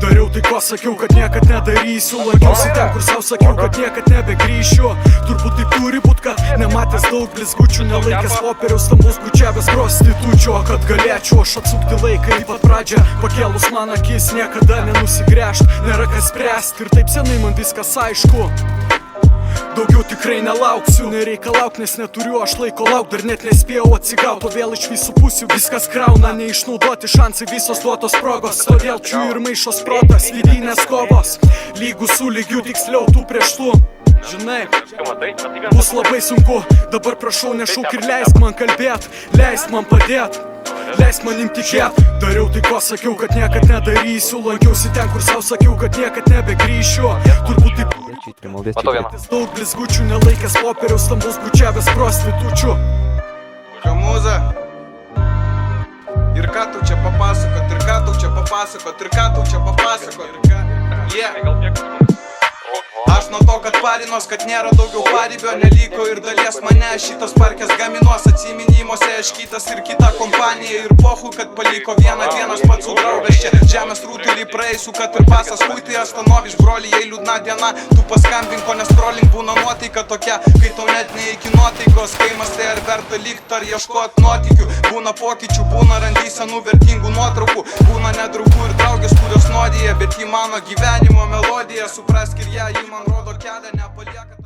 Dariau tai, ko sakiau, kad niekad nedarysiu. Lankiausi ten, kur savo sakiau, kad niekad nebegrįšiu. Turbūt taip turi būt, kad nematęs daug blizgučių, nelaikęs popieriaus stambus bučiavęs prostitučių. O kad galėčiau aš atsukti laiką į pat pradžią, pakėlus man akis, niekada nenusigręžt, nėra kas spręst. Ir taip senai man viskas aišku. Daugiau tikrai nelauksiu, nereikalauk, nes neturiu aš laiko lauk, dar net nespėjau atsigaut, o vėl iš visų pusių viskas krauna, neišnaudoti šansai, visos duotos progos, todėl čiu ir maišos protas, vidinės kovos, lygų su lygiu, tiksliau tu prieš tu. Žinai, bus labai sunku, dabar prašau nešauk ir leisk man kalbėt, leisk man padėt, leisk manim tikėt. Dariau tai, ko sakiau, kad niekad nedarysiu, lankiausi ten, kur savo sakiau, kad niekad nebegrįšiu. Turbūt taip daug blizgučių, nelaikęs popieriaus stambus bučiavęs prostitučių. Kamūza, ir ką tu čia papasakot, ir ką tu čia papasakot, ir ką tu čia papasakot. Aš nuo to, kad parinos, kad nėra daugiau paribio, neliko ir dalies mane šitas parkės gaminos, atsiminimuose aš kitas ir kita kompanija ir pohu, kad paliko vieną dieną aš pats su draugas čia žemės rūtulį praeisiu, kad ir pasas huitai Astanoviš broli, jei liūdna diena, tu paskambink, o nes trolling būna nuotaika tokia, kai tau net ne iki nuotaikos, kai mastai ar verta likt ar ieškot nuotykių, būna pokyčių, būna randysenų vertingų nuotraukų, būna nedraugų ir draugės, kurios nuodija, bet į mano gyvenimo melodiją, suprask ir ją, ji man rodo kelią, nepalieka.